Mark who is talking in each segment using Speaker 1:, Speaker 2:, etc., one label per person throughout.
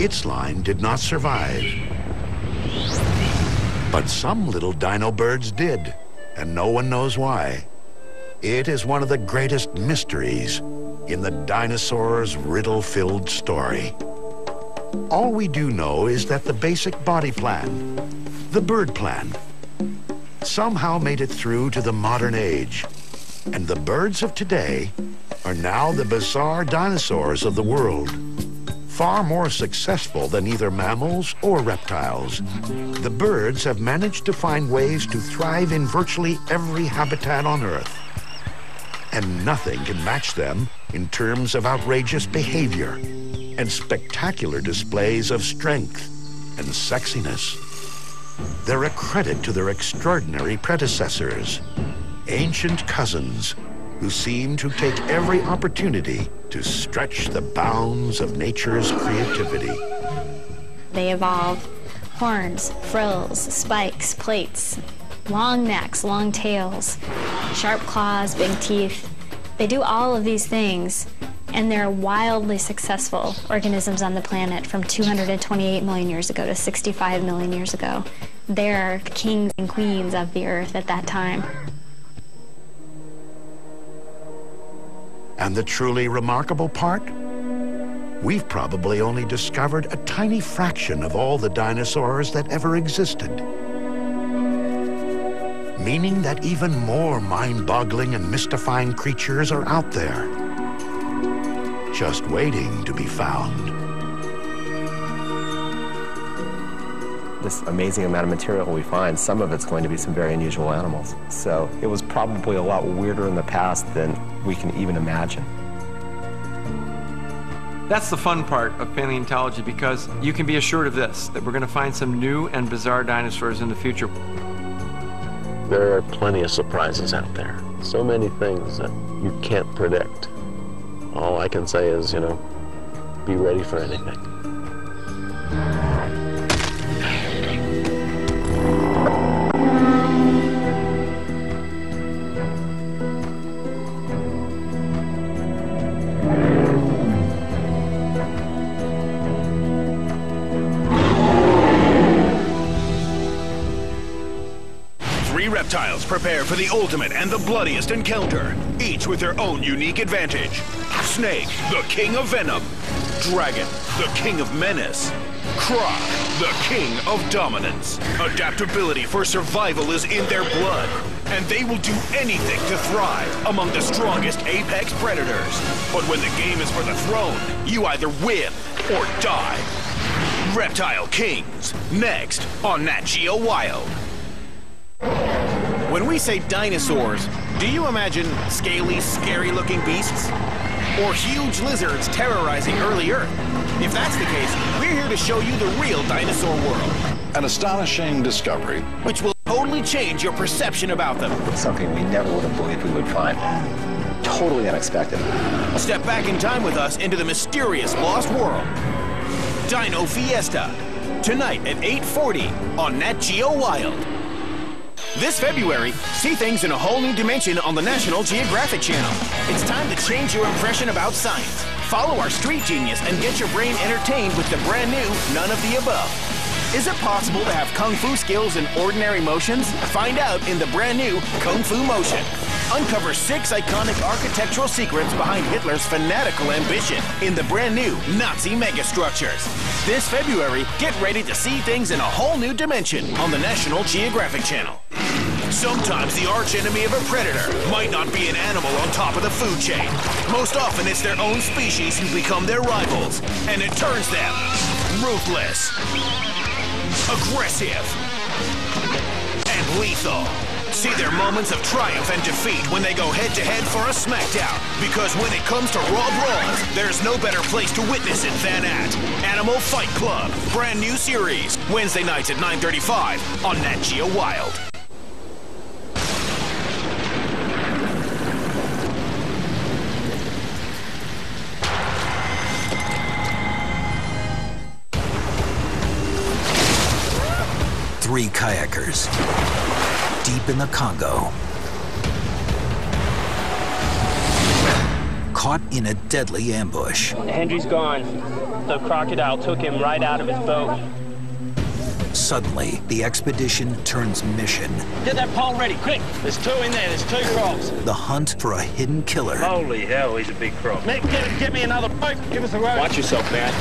Speaker 1: Its line did not survive. But some little dino birds did, and no one knows why. It is one of the greatest mysteries in the dinosaurs' riddle-filled story. All we do know is that the basic body plan, the bird plan, somehow made it through to the modern age. And the birds of today are now the bizarre dinosaurs of the world. Far more successful than either mammals or reptiles, the birds have managed to find ways to thrive in virtually every habitat on Earth. And nothing can match them in terms of outrageous behavior and spectacular displays of strength and sexiness. They're a credit to their extraordinary predecessors, ancient cousins who seem to take every opportunity to stretch the bounds of nature's creativity.
Speaker 2: They evolved horns, frills, spikes, plates, long necks, long tails, sharp claws, big teeth. They do all of these things, and they're wildly successful organisms on the planet from 228 million years ago to 65 million years ago. They're kings and queens of the Earth at that time.
Speaker 1: And the truly remarkable part? We've probably only discovered a tiny fraction of all the dinosaurs that ever existed. Meaning that even more mind-boggling and mystifying creatures are out there, just waiting to be found.
Speaker 3: This amazing amount of material we find, some of it's going to be some very unusual animals. So it was probably a lot weirder in the past than we can even imagine.
Speaker 4: That's the fun part of paleontology, because you can be assured of this, that we're going to find some new and bizarre dinosaurs in the future.
Speaker 5: There are plenty of surprises out there. So many things that you can't predict. All I can say is, be ready for anything.
Speaker 6: Reptiles prepare for the ultimate and the bloodiest encounter, each with their own unique advantage. Snake, the king of venom. Dragon, the king of menace. Croc, the king of dominance. Adaptability for survival is in their blood, and they will do anything to thrive among the strongest apex predators. But when the game is for the throne, you either win or die. Reptile Kings, next on Nat Geo Wild. When we say dinosaurs, do you imagine scaly, scary-looking beasts? Or huge lizards terrorizing early Earth? If that's the case, we're here to show you the real dinosaur world.
Speaker 7: An astonishing discovery,
Speaker 6: which will totally change your perception about them.
Speaker 3: Something we never would have believed we would find. Totally unexpected.
Speaker 6: Step back in time with us into the mysterious lost world. Dino Fiesta, tonight at 8:40 on Nat Geo Wild. This February, see things in a whole new dimension on the National Geographic Channel. It's time to change your impression about science. Follow our street genius and get your brain entertained with the brand new None of the Above. Is it possible to have Kung Fu skills in ordinary motions? Find out in the brand new Kung Fu Motion. Uncover 6 iconic architectural secrets behind Hitler's fanatical ambition in the brand new Nazi megastructures. This February, get ready to see things in a whole new dimension on the National Geographic Channel. Sometimes the archenemy of a predator might not be an animal on top of the food chain. Most often it's their own species who become their rivals, and it turns them ruthless, aggressive, and lethal. See their moments of triumph and defeat when they go head-to-head for a smackdown. Because when it comes to raw brawls, there's no better place to witness it than at Animal Fight Club. Brand new series, Wednesday nights at 9:35 on Nat Geo Wild.
Speaker 8: Three kayakers deep in the Congo, caught in a deadly ambush.
Speaker 9: Henry's gone. The crocodile took him right out of his boat.
Speaker 8: Suddenly, the expedition turns mission.
Speaker 9: Get that pole ready, quick! There's two in there, there's two crocs.
Speaker 8: The hunt for a hidden killer.
Speaker 9: Holy hell, he's a big croc. Nick, get me another boat. Give us a rope. Watch yourself, man.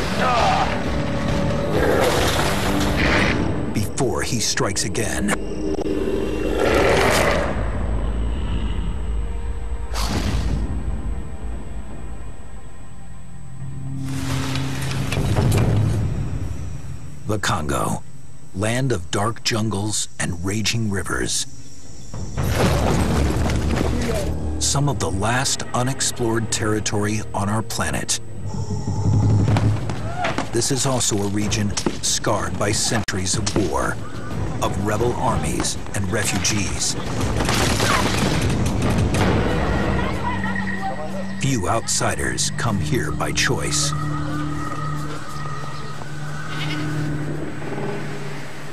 Speaker 8: Before he strikes again. The Congo, land of dark jungles and raging rivers. Some of the last unexplored territory on our planet. This is also a region scarred by centuries of war, of rebel armies and refugees. Few outsiders come here by choice.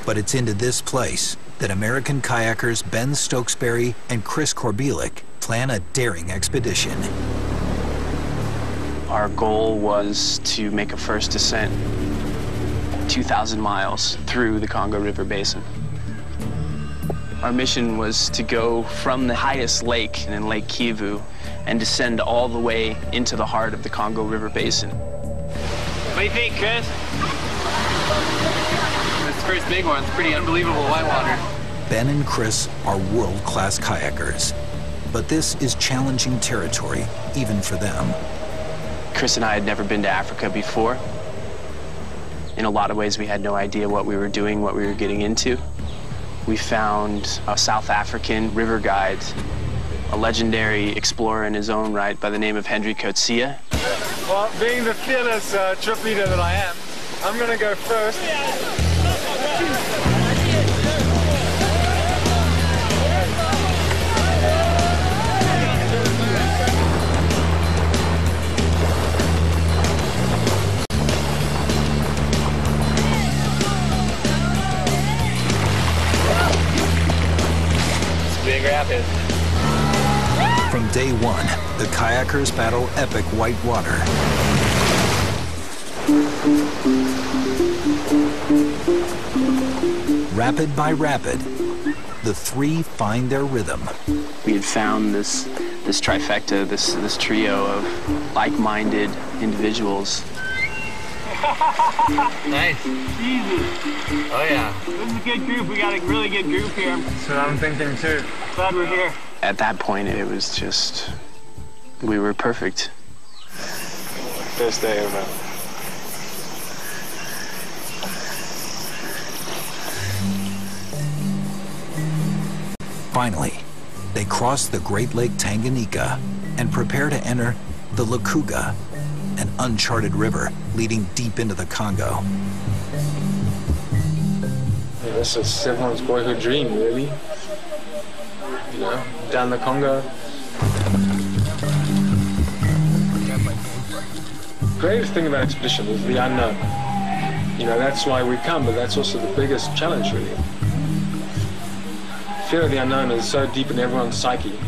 Speaker 8: But it's into this place that American kayakers Ben Stokesbury and Chris Korbilik plan a daring expedition.
Speaker 10: Our goal was to make a first descent 2,000 miles through the Congo River Basin. Our mission was to go from the highest lake in Lake Kivu and descend all the way into the heart of the Congo River Basin.
Speaker 4: What do you think, Chris? This first big one's pretty unbelievable whitewater.
Speaker 8: Ben and Chris are world-class kayakers, but this is challenging territory, even for them.
Speaker 10: Chris and I had never been to Africa before. In a lot of ways, we had no idea what we were doing, what we were getting into. We found a South African river guide, a legendary explorer in his own right by the name of Henry Coetzee.
Speaker 11: Well, being the fearless trip leader that I am, I'm gonna go first.
Speaker 4: Big rapid.
Speaker 8: From day one, the kayakers battle epic white water. Rapid by rapid, the three find their rhythm.
Speaker 10: We had found this trifecta, this trio of like-minded individuals.
Speaker 4: Nice.
Speaker 11: Easy.
Speaker 4: Oh yeah.
Speaker 11: This is a good group. We got a really good group here. That's what I'm thinking too. Glad we're here.
Speaker 10: At that point, it was just, we were perfect.
Speaker 11: Best day ever.
Speaker 8: Finally, they cross the Great Lake Tanganyika and prepare to enter the Lukuga, an uncharted river leading deep into the Congo.
Speaker 11: Yeah, this is everyone's boyhood dream, really. You know, down the Congo. The greatest thing about expedition is the unknown. You know, that's why we come, but that's also the biggest challenge, really. Fear of the unknown is so deep in everyone's psyche,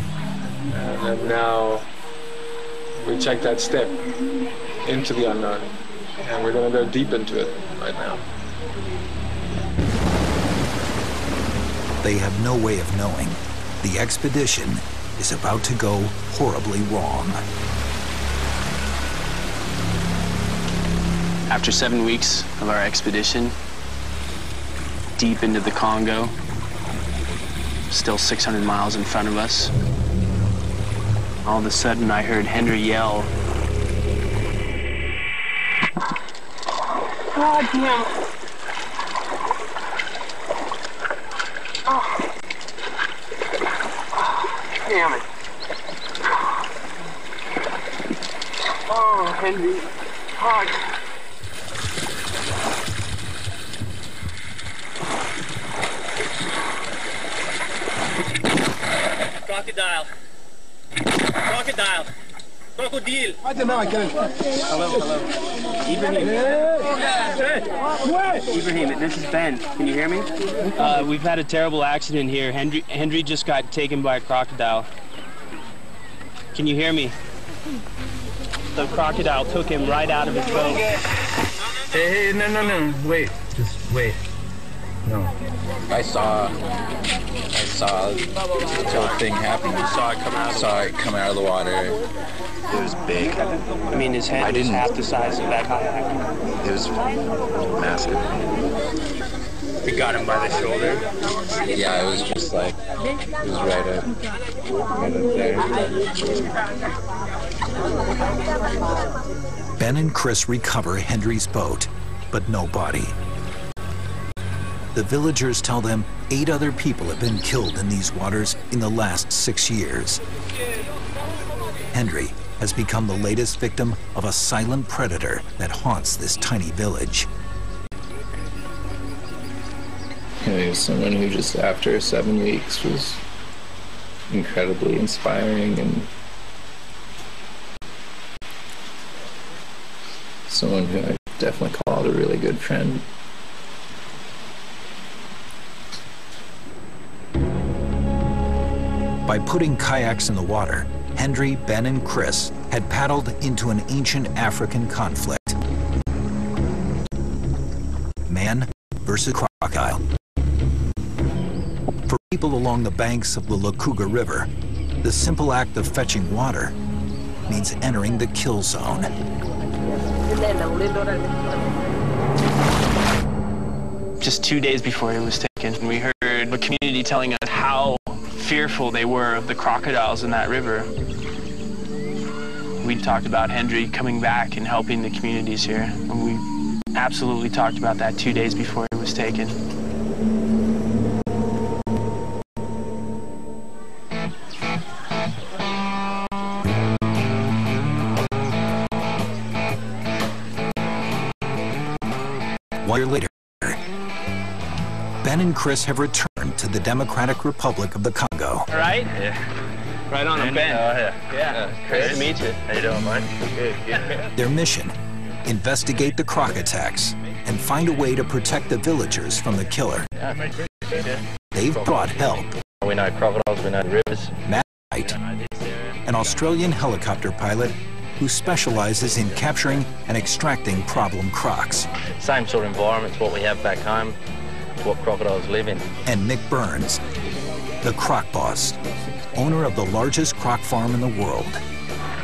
Speaker 11: and now we take that step into the unknown, and we're going to go deep into it right now.
Speaker 8: They have no way of knowing. The expedition is about to go horribly wrong.
Speaker 10: After 7 weeks of our expedition, deep into the Congo, still 600 miles in front of us, all of a sudden I heard Henry yell,
Speaker 11: God damn it. Oh. Damn it. Oh, Henry. Fuck.
Speaker 9: Crocodile. Crocodile. Crocodile. Hello. Ibrahim, this is Ben. Can you hear me? We've had a terrible accident here. Henry just got taken by a crocodile. Can you hear me? the crocodile took him right out of his boat.
Speaker 12: Hey, no, wait, just wait. No. I saw this whole thing happen. You saw it come out of the water. It was big.
Speaker 9: I mean, his head was half the size of that kayak.
Speaker 12: It was massive. We got him by the shoulder. Yeah, it was just like, it was right up there.
Speaker 8: Ben and Chris recover Hendry's boat, but no body. The villagers tell them 8 other people have been killed in these waters in the last 6 years. Hendry has become the latest victim of a silent predator that haunts this tiny village.
Speaker 12: He was someone who just after 7 weeks was incredibly inspiring and someone who I definitely called a really good friend.
Speaker 8: By putting kayaks in the water, Hendry, Ben, and Chris had paddled into an ancient African conflict. Man versus crocodile. For people along the banks of the Lukuga River, the simple act of fetching water means entering the kill zone.
Speaker 10: Just 2 days before he was taken, we heard the community telling us how fearful they were of the crocodiles in that river. We talked about Hendry coming back and helping the communities here, and we absolutely talked about that 2 days before he was taken.
Speaker 8: One year later, Ben and Chris have returned to the Democratic Republic of the Congo.
Speaker 10: All right? Yeah. Right on, I'm Ben. Yeah. Nice to meet you. How you doing, man? Good.
Speaker 8: Their mission, investigate the croc attacks and find a way to protect the villagers from the killer. They've brought help.
Speaker 13: We know crocodiles, we know rivers.
Speaker 8: Matt Knight, an Australian helicopter pilot who specializes in capturing and extracting problem crocs.
Speaker 13: Same sort of environments what we have back home, what crocodiles live in.
Speaker 8: And Mick Burns, the croc boss, owner of the largest croc farm in the world.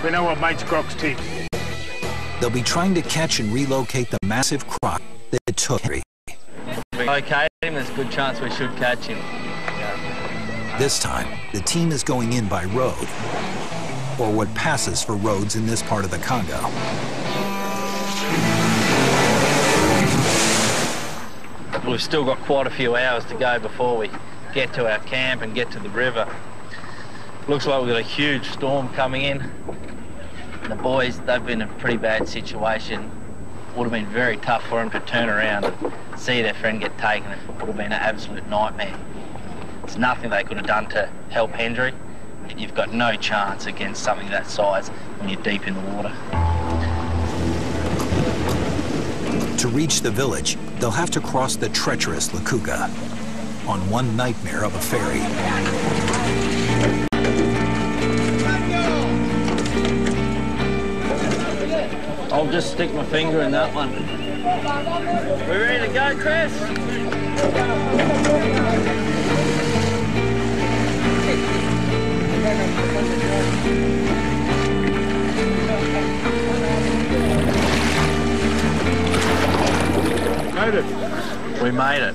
Speaker 14: We know what makes crocs tick.
Speaker 8: They'll be trying to catch and relocate the massive croc that took Henry.
Speaker 13: If we locate him, there's a good chance we should catch him.
Speaker 8: This time, the team is going in by road, or what passes for roads in this part of the Congo.
Speaker 13: We've still got quite a few hours to go before we get to our camp and get to the river. Looks like we've got a huge storm coming in. The boys, they've been in a pretty bad situation. Would have been very tough for them to turn around and see their friend get taken. It would have been an absolute nightmare. There's nothing they could have done to help Hendry. You've got no chance against something that size when you're deep in the water.
Speaker 8: To reach the village, they'll have to cross the treacherous Lukuga on one nightmare of a ferry.
Speaker 13: I'll just stick my finger in that one. We ready to go, Chris?
Speaker 14: Made it.
Speaker 13: We made it.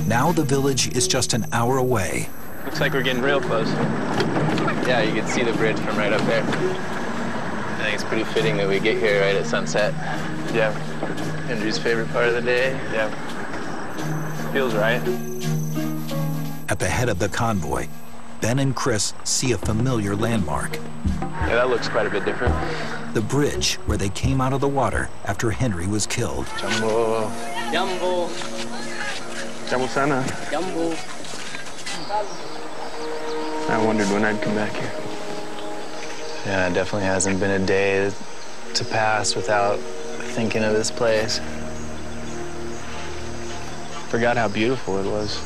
Speaker 8: Now the village is just an hour away.
Speaker 10: Looks like we're getting real close.
Speaker 12: Yeah, you can see the bridge from right up there. I think it's pretty fitting that we get here right at sunset.
Speaker 10: Yeah.
Speaker 12: Hendry's favorite part of the day.
Speaker 10: Yeah. Feels right.
Speaker 8: At the head of the convoy, Ben and Chris see a familiar landmark.
Speaker 10: Yeah, that looks quite a bit different.
Speaker 8: The bridge where they came out of the water after Hendry was killed.
Speaker 10: Jumbo.
Speaker 9: Jumbo.
Speaker 10: Jumbo Sana.
Speaker 9: Jumbo.
Speaker 10: I wondered when I'd come back here.
Speaker 12: Yeah, it definitely hasn't been a day to pass without thinking of this place.
Speaker 10: Forgot how beautiful it was.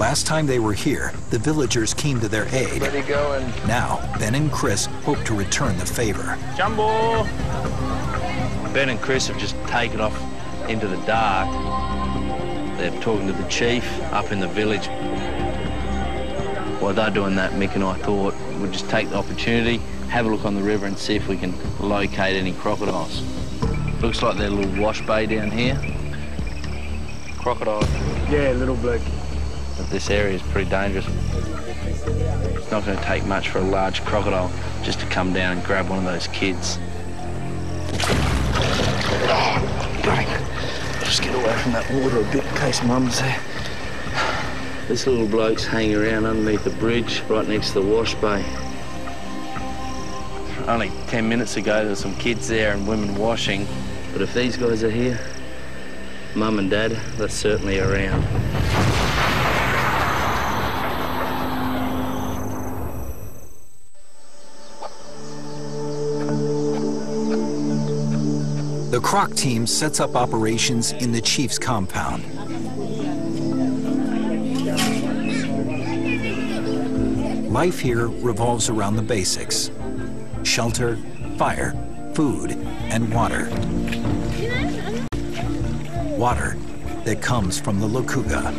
Speaker 8: Last time they were here, the villagers came to their aid.
Speaker 12: Ready going.
Speaker 8: Now, Ben and Chris hope to return the favor.
Speaker 9: Jumbo!
Speaker 13: Ben and Chris have just taken off into the dark. They're talking to the chief up in the village. While they're doing that, Mick and I thought we'd just take the opportunity, have a look on the river and see if we can locate any crocodiles. Looks like there's a little wash bay down here. Crocodile.
Speaker 14: Yeah, little bloke.
Speaker 13: But this area is pretty dangerous. It's not going to take much for a large crocodile just to come down and grab one of those kids. Just get away from that water a bit in case Mum's there. This little bloke's hanging around underneath the bridge right next to the wash bay. Only 10 minutes ago there were some kids there and women washing, but if these guys are here, Mum and Dad, they're certainly around.
Speaker 8: The Croc team sets up operations in the chief's compound. Life here revolves around the basics: shelter, fire, food, and water. Water that comes from the Lukuga.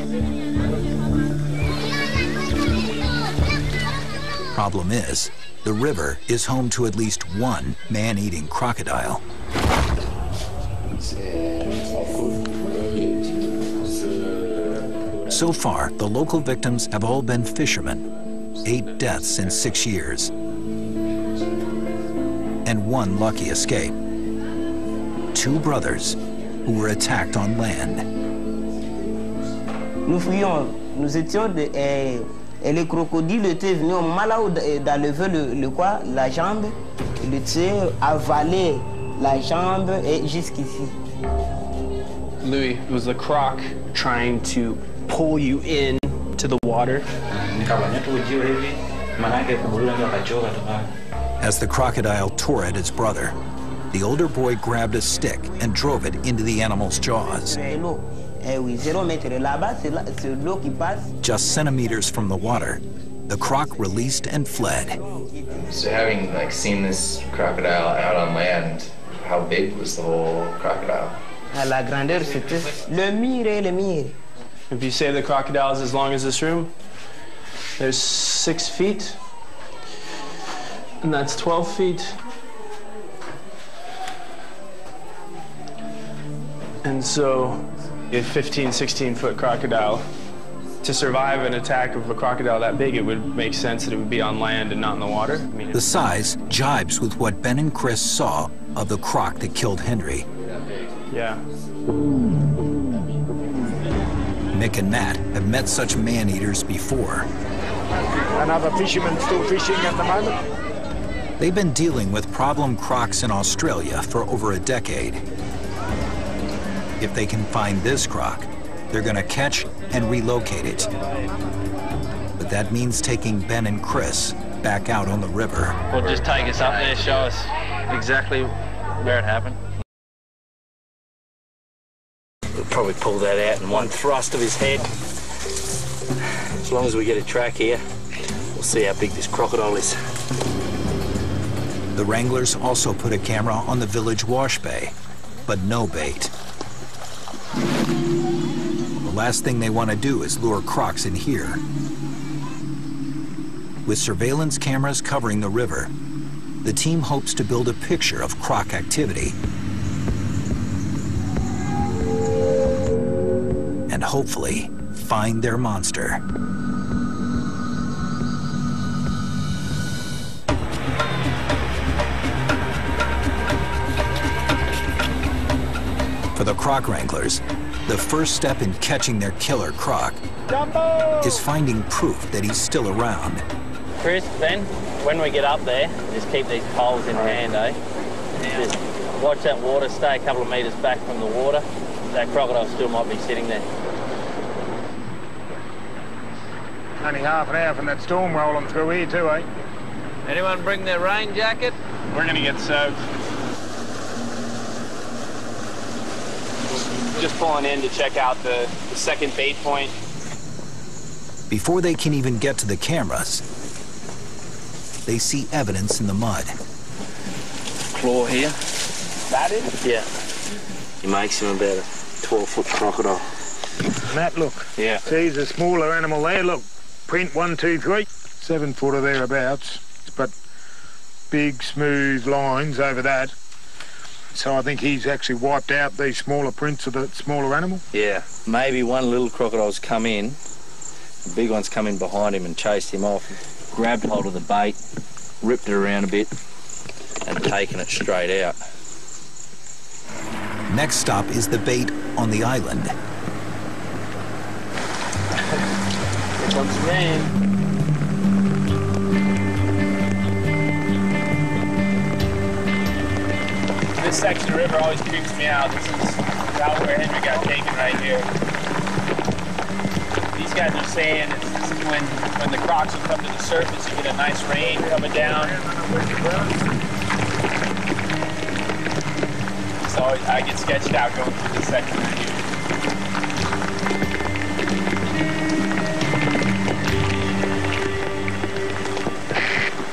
Speaker 8: Problem is, the river is home to at least one man-eating crocodile. So far, the local victims have all been fishermen. 8 deaths in 6 years. And one lucky escape. 2 brothers who were attacked on land.
Speaker 15: Nous fouillons, nous étions et les crocodiles étaient venus au moment là où d'enlever la jambe, le tuer, avaler la jambe et jusqu'ici.
Speaker 10: Louis, it was the croc trying to pull you in to the water.
Speaker 8: As the crocodile tore at its brother, the older boy grabbed a stick and drove it into the animal's jaws. Just centimeters from the water, the croc released and fled.
Speaker 12: So having seen this crocodile out on land, how big was the whole crocodile?
Speaker 15: La grandeur, c'était le mire et le mire.
Speaker 10: If you say the crocodile is as long as this room, there's 6 feet, and that's 12 feet. And so, a 15, 16-foot crocodile, to survive an attack of a crocodile that big, it would make sense that it would be on land and not in the water.
Speaker 8: The size jibes with what Ben and Chris saw of the croc that killed Henry.
Speaker 10: Yeah.
Speaker 8: Mick and Matt have met such man-eaters before.
Speaker 14: Another fisherman still fishing at the moment.
Speaker 8: They've been dealing with problem crocs in Australia for over a decade. If they can find this croc, they're going to catch and relocate it. But that means taking Ben and Chris back out on the river.
Speaker 13: Well, just take us up there, show us exactly where it happened. We'll probably pull that out in one thrust of his head. As long as we get a track here, we'll see how big this crocodile is.
Speaker 8: The wranglers also put a camera on the village wash bay, but no bait. The last thing they want to do is lure crocs in here. With surveillance cameras covering the river, the team hopes to build a picture of croc activity. And hopefully find their monster. For the croc wranglers, the first step in catching their killer croc is finding proof that he's still around.
Speaker 13: Chris, Ben, when we get up there, just keep these poles in hand, eh? Just watch that water, stay a couple of meters back from the water. That crocodile still might be sitting there.
Speaker 14: Only half an hour from that storm rolling through here too, eh?
Speaker 13: Anyone bring their rain jacket?
Speaker 10: We're gonna get soaked. Just pulling in to check out the second bait point.
Speaker 8: Before they can even get to the cameras, they see evidence in the mud.
Speaker 13: Claw here.
Speaker 9: That is?
Speaker 13: Yeah. He makes him about a 12-foot crocodile.
Speaker 14: And that, look.
Speaker 13: Yeah.
Speaker 14: See, there's a smaller animal there. Look, print 1, 2, 3. 7 foot or thereabouts. But big, smooth lines over that. So I think he's actually wiped out these smaller prints of the smaller animal.
Speaker 13: Yeah. Maybe one little crocodile's come in, the big one's come in behind him and chased him off, grabbed hold of the bait, ripped it around a bit, and taken it straight out.
Speaker 8: Next stop is the bait on the island.
Speaker 9: Here comes rain. This section of the river always creeps me out. This is out where Henry got taken right here. These guys are saying this is when the crocs will come to the surface, you get a nice rain coming down. So I get sketched out going through this section right here.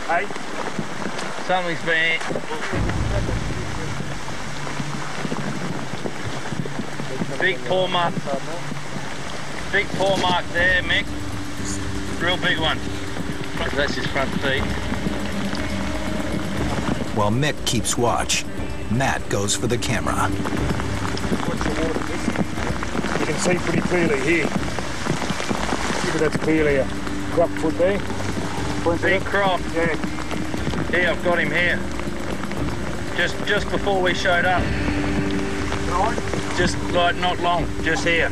Speaker 13: Hey, something's been. Big paw mark. Big paw mark there, Mick. Real big one. That's his front feet.
Speaker 8: While Mick keeps watch, Matt goes for the camera.
Speaker 14: You can see pretty clearly here. See, but that's clearly a crop foot there.
Speaker 13: Big crop.
Speaker 14: Yeah.
Speaker 13: Here, I've got him here. Just before we showed up. Just like not long, just here.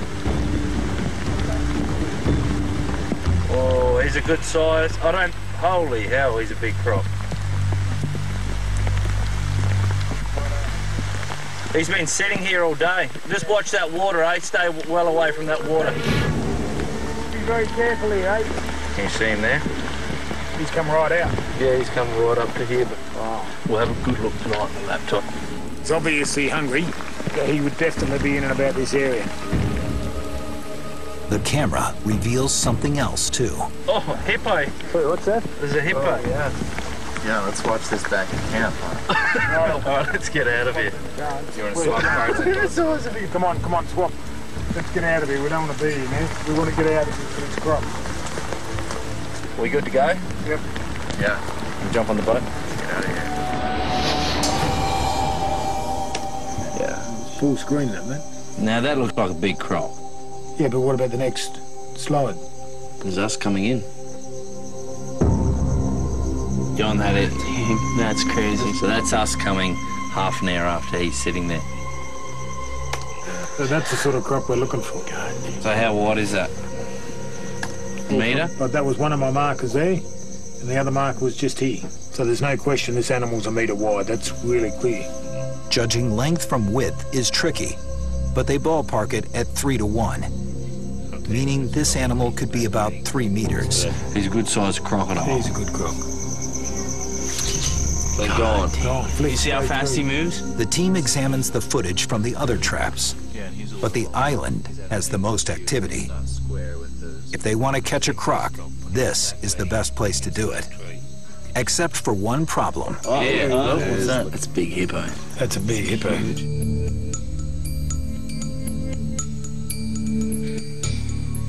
Speaker 13: Oh, he's a good size. Holy hell, he's a big crop. He's been sitting here all day. Just watch that water, eh? Stay well away from that water.
Speaker 14: Be very careful here, eh?
Speaker 13: Can you see him there?
Speaker 14: He's come right out.
Speaker 13: Yeah, he's come right up to here, but we'll have a good look tonight on the laptop.
Speaker 14: He's obviously hungry. He would definitely be in and about this area.
Speaker 8: The camera reveals something else, too.
Speaker 13: Oh, hippo.
Speaker 14: Wait, what's that?
Speaker 13: There's a hippo.
Speaker 14: Oh, yeah.
Speaker 12: Yeah, let's watch this back in camp, huh?
Speaker 13: All right, let's get out of here.
Speaker 12: You want to swap cards?
Speaker 14: Come on, swap. Let's get out of here. We don't want to be here, man. We want to get out of here for this crop.
Speaker 13: We good to go?
Speaker 14: Yep.
Speaker 12: Yeah.
Speaker 13: We'll jump on the boat.
Speaker 12: Let's get out of here.
Speaker 14: Full screen, that, man.
Speaker 13: Now that looks like a big crop.
Speaker 14: Yeah, but what about the next slide?
Speaker 13: There's us coming in. John, that's crazy. So that's us coming half an hour after he's sitting there.
Speaker 14: So that's the sort of crop we're looking for.
Speaker 13: So how wide is that? A metre?
Speaker 14: But that was one of my markers there, and the other marker was just here. So there's no question this animal's a metre wide. That's really clear.
Speaker 8: Judging length from width is tricky, but they ballpark it at 3 to 1, meaning this animal could be about 3 meters.
Speaker 13: He's a good-sized crocodile.
Speaker 14: He's a good croc.
Speaker 13: They're gone.
Speaker 9: You see how fast he moves?
Speaker 8: The team examines the footage from the other traps, but the island has the most activity. If they want to catch a croc, this is the best place to do it. Except for one problem.
Speaker 13: Oh, yeah. What's that? That's a big hippo.
Speaker 14: That's a big hippo.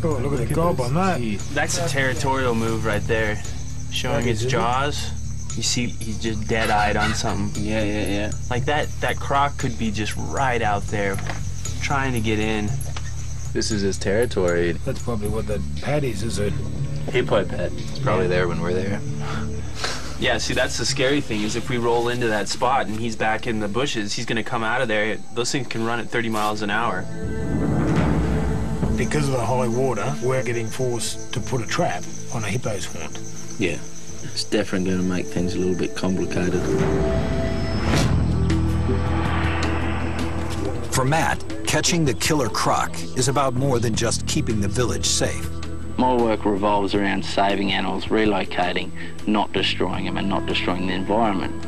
Speaker 14: Oh, look at the gob on that.
Speaker 9: That's a territorial move right there. Showing his jaws. You see, he's just dead-eyed on something.
Speaker 13: Yeah.
Speaker 9: Like that croc could be just right out there, trying to get in.
Speaker 12: This is his territory.
Speaker 14: That's probably what that pad is it?
Speaker 12: Hippo pad. It's probably there when we're there.
Speaker 9: Yeah, see, that's the scary thing, is if we roll into that spot and he's back in the bushes, he's going to come out of there. Those things can run at 30 miles an hour.
Speaker 14: Because of the high water, we're getting forced to put a trap on a hippo's haunt.
Speaker 13: Yeah, it's definitely going to make things a little bit complicated.
Speaker 8: For Matt, catching the killer croc is about more than just keeping the village safe.
Speaker 13: My work revolves around saving animals, relocating, not destroying them and not destroying the environment.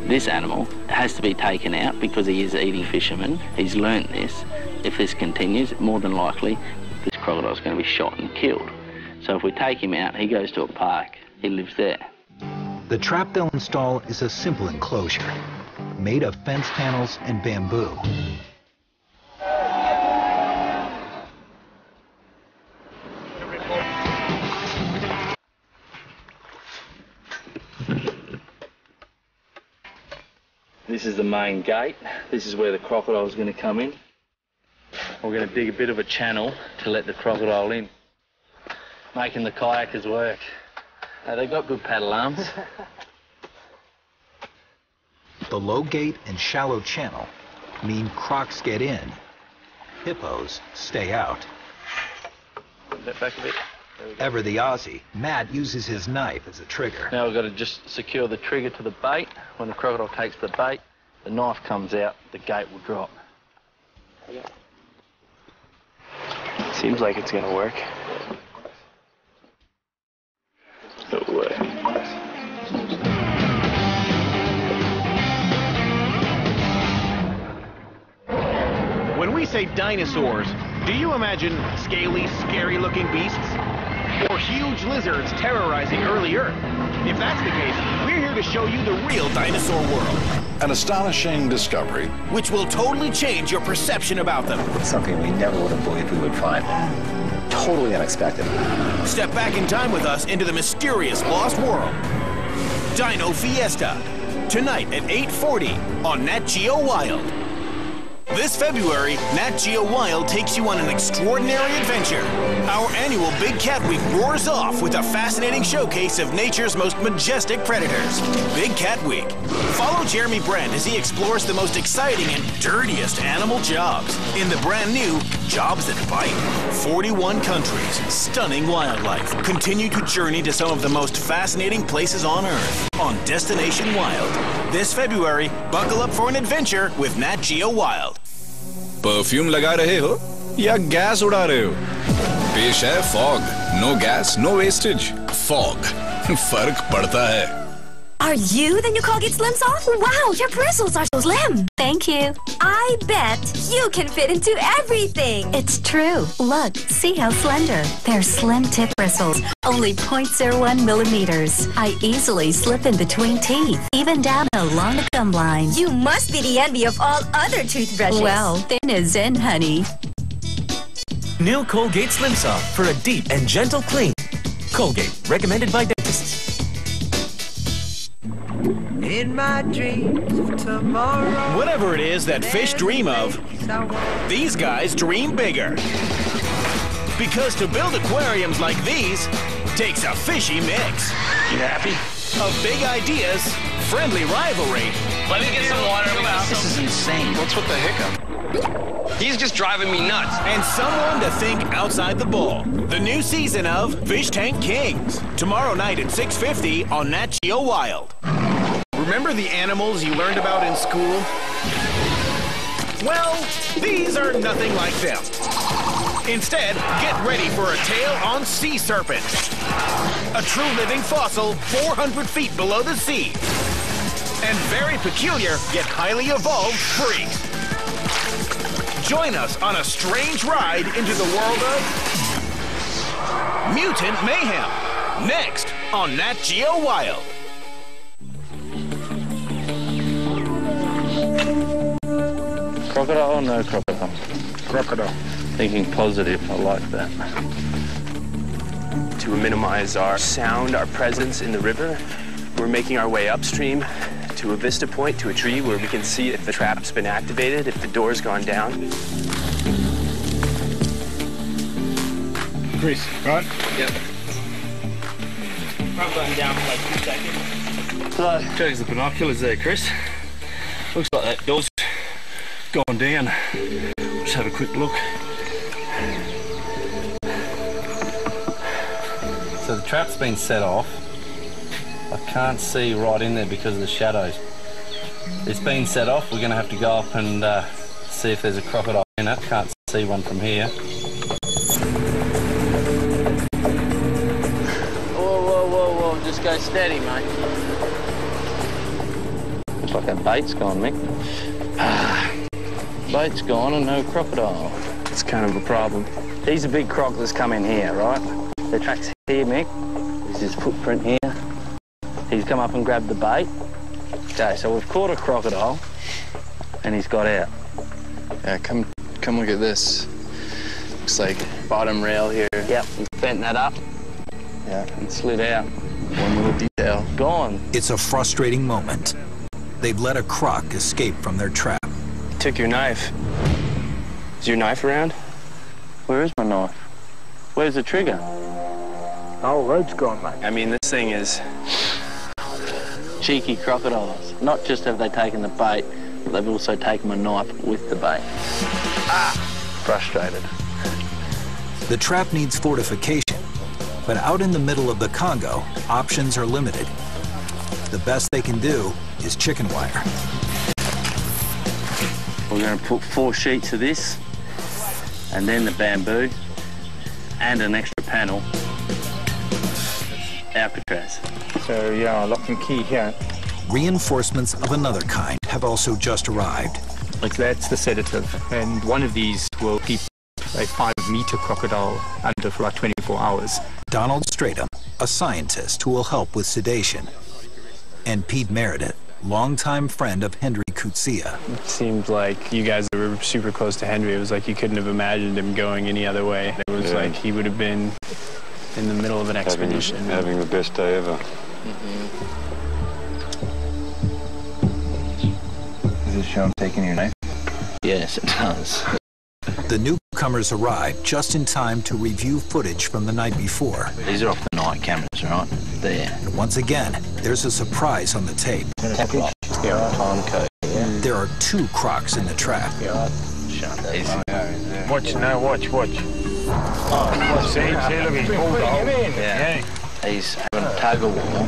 Speaker 13: This animal has to be taken out because he is eating fishermen. He's learnt this. If this continues, more than likely, this crocodile is going to be shot and killed. So if we take him out, he goes to a park. He lives there.
Speaker 8: The trap they'll install is a simple enclosure, made of fence panels and bamboo.
Speaker 13: This is the main gate. This is where the crocodile is going to come in. We're going to dig a bit of a channel to let the crocodile in, making the kayakers work. They've got good paddle arms.
Speaker 8: The low gate and shallow channel mean crocs get in, hippos stay out.
Speaker 13: Back a bit.
Speaker 8: Ever the Aussie, Matt uses his knife as a trigger.
Speaker 13: Now we've got to just secure the trigger to the bait. When the crocodile takes the bait, the knife comes out, the gate will drop.
Speaker 10: Seems like it's gonna work. No way.
Speaker 6: When we say dinosaurs, do you imagine scaly, scary-looking beasts? Or huge lizards terrorizing early Earth? If that's the case, we're here to show you the real dinosaur world.
Speaker 7: An astonishing discovery.
Speaker 6: Which will totally change your perception about them.
Speaker 3: Something we never would have believed we would find. Totally unexpected.
Speaker 6: Step back in time with us into the mysterious lost world. Dino Fiesta. Tonight at 8:40 on Nat Geo Wild. This February, Nat Geo Wild takes you on an extraordinary adventure. Our annual Big Cat Week roars off with a fascinating showcase of nature's most majestic predators. Big Cat Week. Follow Jeremy Brand as he explores the most exciting and dirtiest animal jobs in the brand new Jobs That Bite. 41 countries, stunning wildlife. Continue to journey to some of the most fascinating places on Earth on Destination Wild. This February, buckle up for an adventure with Nat Geo Wild.
Speaker 16: Perfume लगा रहे हो या gas उड़ा रहे हो? पेश है fog. No gas, no wastage. Fog. फर्क पड़ता है.
Speaker 17: Are you the new Colgate Slim Soft? Wow, your bristles are so slim. Thank you. I bet you can fit into everything. It's true. Look, see how slender. They're slim tip bristles, only 0.01 millimeters. I easily slip in between teeth, even down along the gum line. You must be the envy of all other toothbrushes. Well, thin as in, honey.
Speaker 18: New Colgate Slim Soft for a deep and gentle clean. Colgate, recommended by dentists.
Speaker 19: In my dreams tomorrow.
Speaker 6: Whatever it is that fish dream of, these guys dream bigger. Because to build aquariums like these takes a fishy mix.
Speaker 10: You happy?
Speaker 6: Of big ideas, friendly rivalry.
Speaker 10: Let me get some water.
Speaker 6: This is insane.
Speaker 10: What's with the hiccup? He's just driving me nuts.
Speaker 6: And someone to think outside the bowl. The new season of Fish Tank Kings. Tomorrow night at 6:50 on Nat Geo Wild. Remember the animals you learned about in school? Well, these are nothing like them. Instead, get ready for a tail-on sea serpent. A true living fossil 400 feet below the sea. And very peculiar, yet highly evolved freak. Join us on a strange ride into the world of mutant mayhem. Next on Nat Geo Wild.
Speaker 13: Crocodile or no crocodile?
Speaker 14: Crocodile.
Speaker 13: Thinking positive, I like that.
Speaker 10: To minimize our sound, our presence in the river, we're making our way upstream to a vista point, to a tree where we can see if the trap's been activated, if the door's gone down.
Speaker 14: Chris, right?
Speaker 13: Yep. I'm going down for like 2 seconds. So, there's the binoculars there, Chris. Looks like that door's gone down. Just have a quick look. So the trap's been set off. I can't see right in there because of the shadows. It's been set off. We're going to have to go up and see if there's a crocodile in it. Can't see one from here. Whoa, whoa, whoa, whoa. Just go steady, mate. Looks like that bait's gone, Mick. Bait's gone and no crocodile.
Speaker 10: It's kind of a problem.
Speaker 13: He's a big croc that's come in here, right? The track's Here, Mick. This is his footprint here. He's come up and grabbed the bait. Okay, so we've caught a crocodile, and he's got out.
Speaker 10: Yeah, come look at this. Looks like bottom rail here.
Speaker 13: Yep, he's bent that up.
Speaker 10: Yeah,
Speaker 13: and slid out.
Speaker 10: One little detail.
Speaker 13: Gone.
Speaker 8: It's a frustrating moment. They've let a croc escape from their trap.
Speaker 10: Took your knife. Is your knife around?
Speaker 13: Where is my knife? Where's the trigger?
Speaker 14: Oh, road's gone, mate.
Speaker 10: I mean, this thing is...
Speaker 13: Cheeky crocodiles. Not just have they taken the bait, but they've also taken my knife with the bait.
Speaker 10: Frustrated.
Speaker 8: The trap needs fortification, but out in the middle of the Congo, options are limited. The best they can do is chicken wire.
Speaker 13: We're going to put 4 sheets of this, and then the bamboo, and an extra panel. Alcatraz.
Speaker 14: So, yeah, lock and key here.
Speaker 8: Reinforcements of another kind have also just arrived.
Speaker 20: Like that's the sedative, and one of these will keep a 5-meter crocodile under for like 24 hours.
Speaker 8: Donald Stratham, a scientist who will help with sedation, and Pete Meredith, longtime friend of Henry Kutsia.
Speaker 9: It seemed like you guys were super close to Henry. It was like you couldn't have imagined him going any other way. It was like he would have been in the middle of an expedition.
Speaker 21: Having the best day ever.
Speaker 12: Does it show him taking your knife?
Speaker 13: Yes, it does.
Speaker 8: The newcomers arrive just in time to review footage from the night before.
Speaker 13: These are off the night cameras, right? There.
Speaker 8: And once again, there's a surprise on the tape.
Speaker 13: Time code.
Speaker 8: There are 2 crocs in the trap.
Speaker 14: Watch now, watch. Oh, see, look, he's pulled the hole.
Speaker 13: Yeah. He's having a tug of war.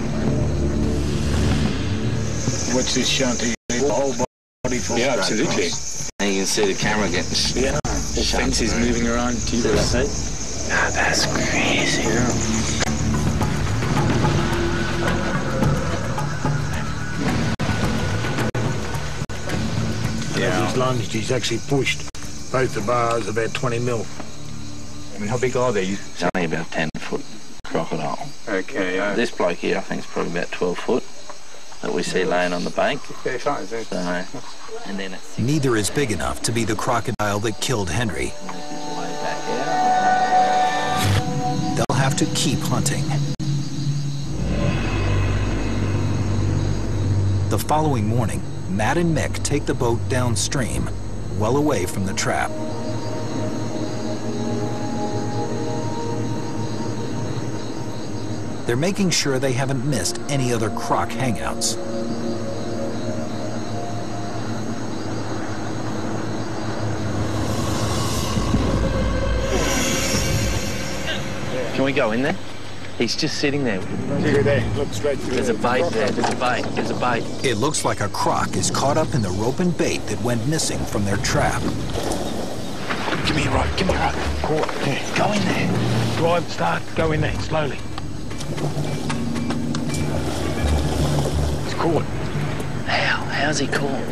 Speaker 14: Watch this shanty, the whole body full.
Speaker 12: Yeah, absolutely.
Speaker 13: And you can see the camera getting...
Speaker 12: Yeah, the fence is moving around. Do you see that?
Speaker 13: That's crazy.
Speaker 14: Yeah. He's lunged, he's actually pushed both the bars about 20 mil.
Speaker 12: I mean, how big are they?
Speaker 13: It's only about 10-foot crocodile.
Speaker 12: Okay.
Speaker 13: This bloke here, I think, is probably about 12 foot that we see laying on the bank.
Speaker 12: Okay, fine. So,
Speaker 13: and then it's...
Speaker 8: Neither is big enough to be the crocodile that killed Henry. They'll have to keep hunting. The following morning, Matt and Mick take the boat downstream, well away from the trap. They're making sure they haven't missed any other croc hangouts.
Speaker 13: Can we go in there? He's just sitting there.
Speaker 14: Look there, look straight through.
Speaker 13: There's a bait there, there's a bait, there's a bait.
Speaker 8: It looks like a croc is caught up in the rope and bait that went missing from their trap.
Speaker 14: Give me a rope, give me a rope. Caught. Yeah. Go in there. Drive, start, go in there, slowly. He's caught.
Speaker 13: How? How's he caught?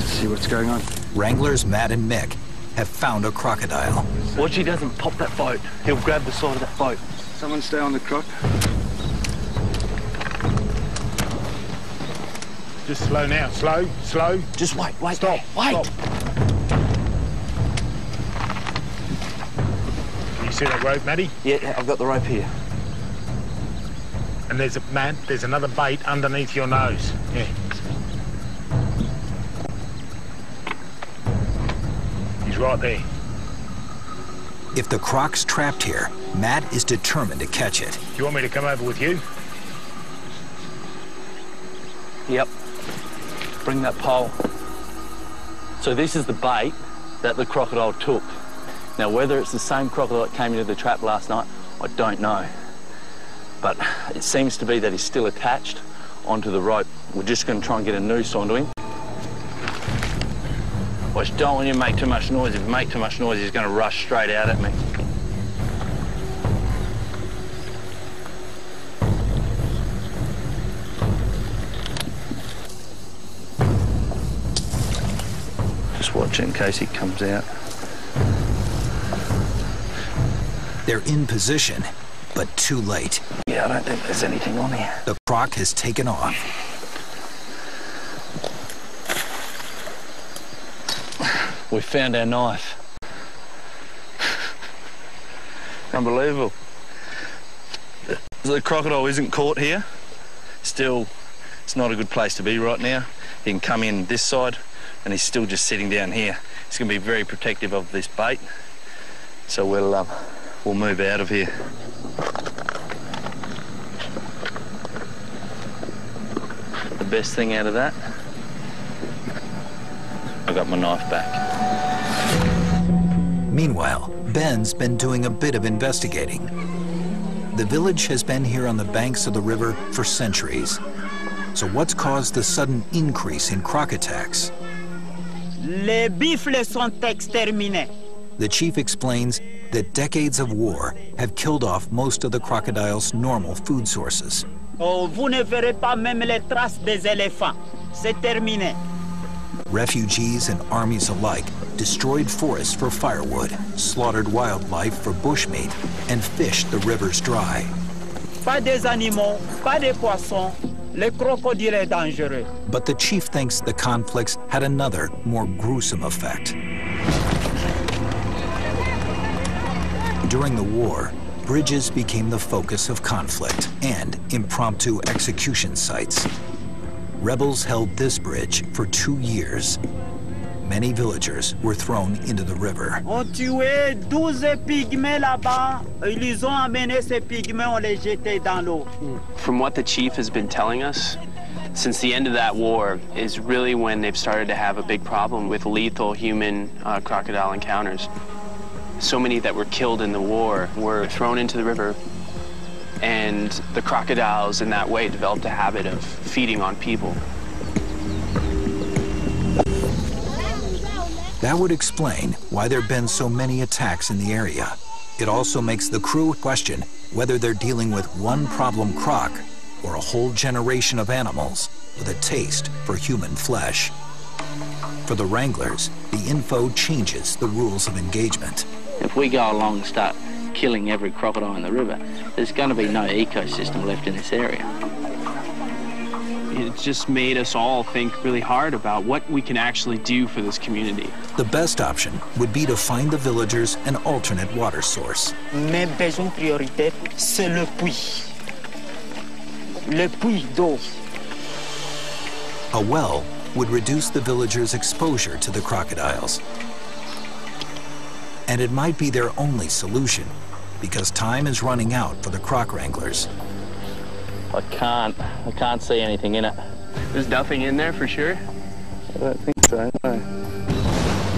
Speaker 21: See what's going on.
Speaker 8: Wranglers Matt and Mick have found a crocodile.
Speaker 13: Watch he doesn't pop that boat. He'll grab the side of that boat.
Speaker 21: Someone stay on the croc.
Speaker 14: Just slow now, slow.
Speaker 13: Just wait,
Speaker 14: Stop,
Speaker 13: wait.
Speaker 14: Stop. Can you see that rope, Matty?
Speaker 13: Yeah, I've got the rope here.
Speaker 14: And there's another bait underneath your nose. Yeah. He's right there.
Speaker 8: If the croc's trapped here, Matt is determined to catch it.
Speaker 14: Do you want me to come over with you?
Speaker 13: Yep. Bring that pole. So this is the bait that the crocodile took. Now, whether it's the same crocodile that came into the trap last night, I don't know. But it seems to be that he's still attached onto the rope. We're just going to try and get a noose onto him. I just don't want you to make too much noise. If you make too much noise, he's going to rush straight out at me.
Speaker 12: watch it in case he comes out.
Speaker 8: They're in position, but too late.
Speaker 12: Yeah, I don't think there's anything on here.
Speaker 8: The croc has taken off.
Speaker 12: We found our knife. Unbelievable. The crocodile isn't caught here. Still, it's not a good place to be right now. He can come in this side, and he's still just sitting down here. He's going to be very protective of this bait. So we'll move out of here. The best thing out of that, I got my knife back.
Speaker 8: Meanwhile, Ben's been doing a bit of investigating. The village has been here on the banks of the river for centuries. So what's caused the sudden increase in croc attacks?
Speaker 2: Les buffles sont exterminés.
Speaker 8: The chief explains that decades of war have killed off most of the crocodile's normal food sources.
Speaker 2: Oh, vous ne verrez pas même les traces des éléphants. C'est terminé.
Speaker 8: Refugees and armies alike destroyed forests for firewood, slaughtered wildlife for bushmeat, and fished the rivers dry.
Speaker 2: Pas des animaux, pas des poissons. Le crocodile est dangereux.
Speaker 8: But the chief thinks the conflicts had another, more gruesome effect. During the war, bridges became the focus of conflict and impromptu execution sites. Rebels held this bridge for 2 years. Many villagers were thrown into the river.
Speaker 2: On tuait 12 pygmées là-bas. Ils ont amené ces pygmées, on les jetait dans l'eau.
Speaker 10: From what the chief has been telling us, since the end of that war is really when they've started to have a big problem with lethal human crocodile encounters. So many that were killed in the war were thrown into the river, and the crocodiles in that way developed a habit of feeding on people.
Speaker 8: That would explain why there have been so many attacks in the area. It also makes the crew question whether they're dealing with one problem croc or a whole generation of animals with a taste for human flesh. For the wranglers, the info changes the rules of engagement.
Speaker 13: If we go along and start killing every crocodile in the river, there's going to be no ecosystem left in this area.
Speaker 10: It just made us all think really hard about what we can actually do for this community.
Speaker 8: The best option would be to find the villagers an alternate water source.
Speaker 2: Mes besoins prioritaires, c'est le puits. Le puits d'eau.
Speaker 8: A well would reduce the villagers' exposure to the crocodiles. And it might be their only solution, because time is running out for the croc wranglers.
Speaker 13: I can't see anything in it.
Speaker 10: There's nothing in there for sure?
Speaker 12: I don't think so, no.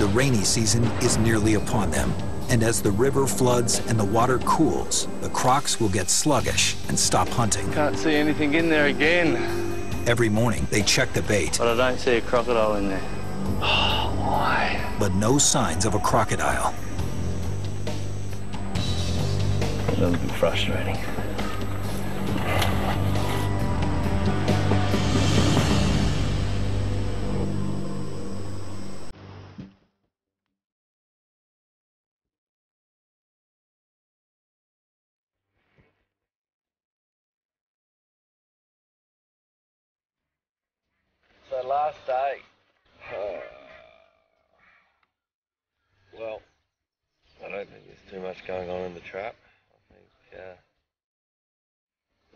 Speaker 8: The rainy season is nearly upon them, and as the river floods and the water cools, the crocs will get sluggish and stop hunting.
Speaker 12: Can't see anything in there again.
Speaker 8: Every morning, they check the bait.
Speaker 12: But I don't see a crocodile in there. Oh, why?
Speaker 8: But no signs of a crocodile.
Speaker 12: A little bit frustrating. So last day. Well, I don't think there's too much going on in the trap.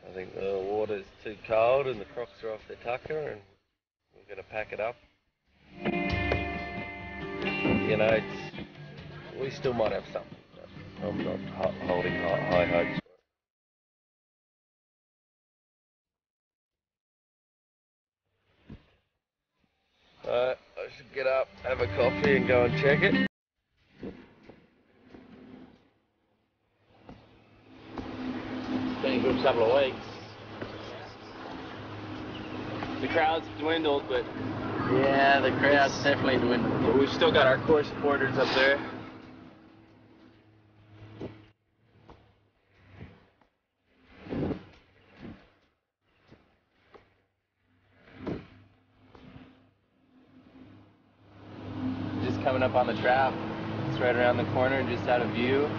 Speaker 12: I think the water's too cold and the crocs are off their tucker, and we're going to pack it up. You know, we still might have something, but I'm not holding high hopes. I should get up, have a coffee and go and check it.
Speaker 13: Been a good couple of weeks.
Speaker 10: The crowd's dwindled, but...
Speaker 13: Yeah, the crowd's definitely dwindled.
Speaker 10: But we've still got our core supporters up there.
Speaker 9: coming up on the trap. It's right around the corner, just out of view.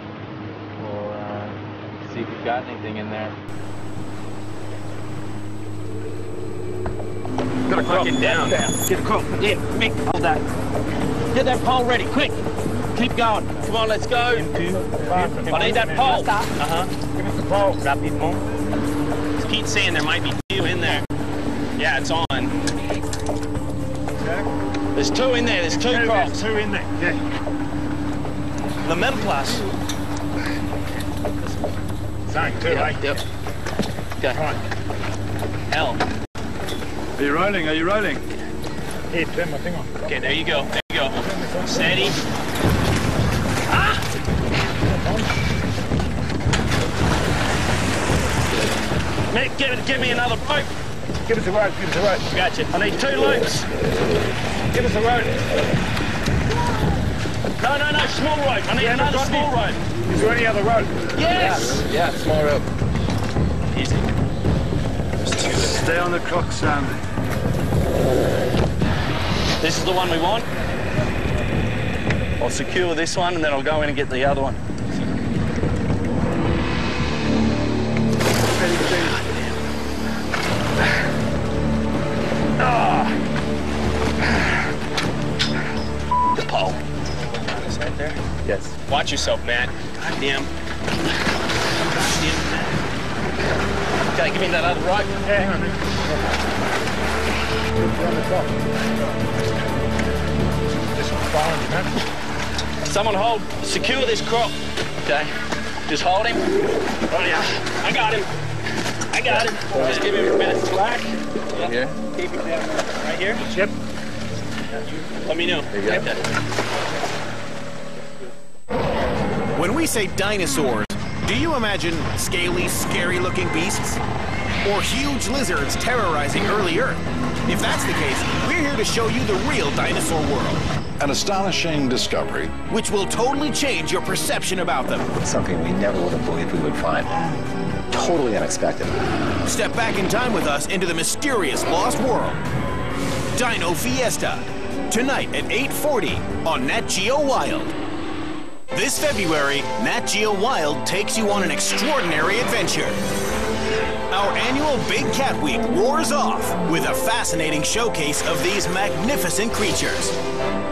Speaker 9: We'll see if we've got anything in there.
Speaker 1: Got a crop.
Speaker 9: Get down.
Speaker 1: Get a crop. Yeah, Mick, hold that. Get that pole ready, quick. Keep going.
Speaker 9: Come on, let's go.
Speaker 1: I need that pole. Give us the pole. Rapidement.
Speaker 9: Keep saying there might be 2 in there. Yeah, it's on. There's 2 in there. There's 2 crops.
Speaker 14: 2 in there. Yeah.
Speaker 9: The même place.
Speaker 14: Same, 2, eh?
Speaker 9: Yep. Okay.
Speaker 14: Right.
Speaker 9: Hell.
Speaker 21: Are you rolling? Are you rolling?
Speaker 14: Here, turn my thing on.
Speaker 9: Okay, there you go. There you go. Steady. Ah!
Speaker 1: Mick, give me another rope.
Speaker 14: Give us a rope, give us a rope.
Speaker 1: Gotcha. I need 2 loops.
Speaker 14: Give us a rope.
Speaker 1: No, small rope. I need another small rope.
Speaker 14: Is there any other rope?
Speaker 1: Yes!
Speaker 9: Yeah, small rope.
Speaker 1: Easy.
Speaker 21: Stay on the croc, Sam.
Speaker 1: This is the one we want. I'll secure this one and then I'll go in and get the other one. The pole.
Speaker 9: Is that there?
Speaker 3: Yes.
Speaker 9: Watch yourself, Matt. Goddamn.
Speaker 1: Okay, give me that other rope.
Speaker 14: Yeah, hang on. Just behind you, man.
Speaker 1: Someone secure this crop. Okay, just hold him. Right here. I got him. Just give him a bit of slack.
Speaker 9: Right here?
Speaker 1: Keep him down. Right here?
Speaker 14: Yep.
Speaker 1: Let me know.
Speaker 9: There you go.
Speaker 6: When we say dinosaurs, do you imagine scaly, scary-looking beasts? Or huge lizards terrorizing early Earth? If that's the case, we're here to show you the real dinosaur world.
Speaker 7: An astonishing discovery.
Speaker 6: Which will totally change your perception about them.
Speaker 3: Something we never would have believed we would find. Totally unexpected.
Speaker 6: Step back in time with us into the mysterious lost world. Dino Fiesta. Tonight at 8:40 on Nat Geo Wild. This February, Nat Geo Wild takes you on an extraordinary adventure. Our annual Big Cat Week roars off with a fascinating showcase of these magnificent creatures.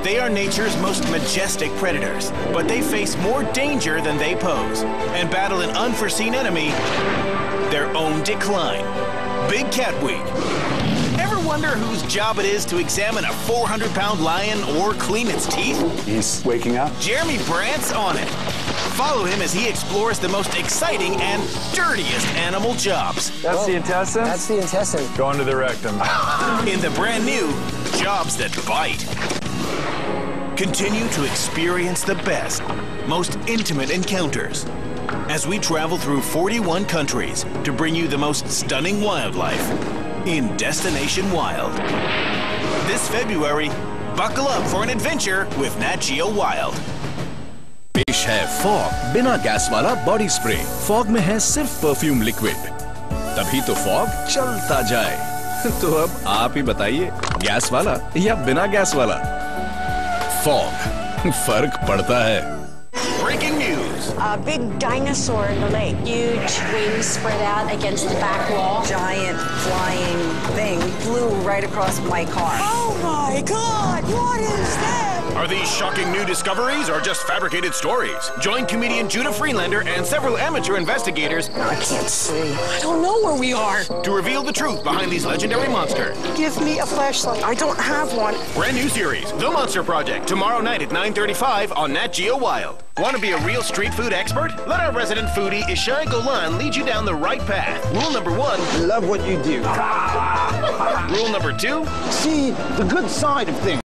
Speaker 6: They are nature's most majestic predators, but they face more danger than they pose and battle an unforeseen enemy, their own decline. Big Cat Week. Ever wonder whose job it is to examine a 400-pound lion or clean its teeth?
Speaker 21: He's waking up.
Speaker 6: Jeremy Brandt's on it. Follow him as he explores the most exciting and dirtiest animal jobs.
Speaker 21: That's the intestine?
Speaker 15: That's the intestine.
Speaker 21: Go into the rectum.
Speaker 6: In the brand new Jobs That Bite. Continue to experience the best, most intimate encounters as we travel through 41 countries to bring you the most stunning wildlife in Destination Wild. This February, buckle up for an adventure with Nat Geo Wild.
Speaker 16: पेश है fog बिना gas वाला body spray. Fog में है सिर्फ perfume liquid, तभी तो fog चलता जाए। तो अब आप ही बताइए, गैस वाला या बिना गैस वाला? फॉग, फर्क पड़ता है।
Speaker 6: Breaking news.
Speaker 22: A big dinosaur in the lake. Huge wings spread out against the back wall.
Speaker 23: Giant flying thing flew right across my car.
Speaker 22: Oh my God! What is that?
Speaker 6: Are these shocking new discoveries or just fabricated stories? Join comedian Judah Freelander and several amateur investigators.
Speaker 23: I can't see. I don't know where we are.
Speaker 6: To reveal the truth behind these legendary monsters.
Speaker 23: Give me a flashlight. I don't have one.
Speaker 6: Brand new series, The Monster Project, tomorrow night at 9:35 on Nat Geo Wild. Want to be a real street food expert? Let our resident foodie Ishai Golan lead you down the right path. Rule number 1.
Speaker 24: Love what you do.
Speaker 6: Rule number 2.
Speaker 24: See the good side of things.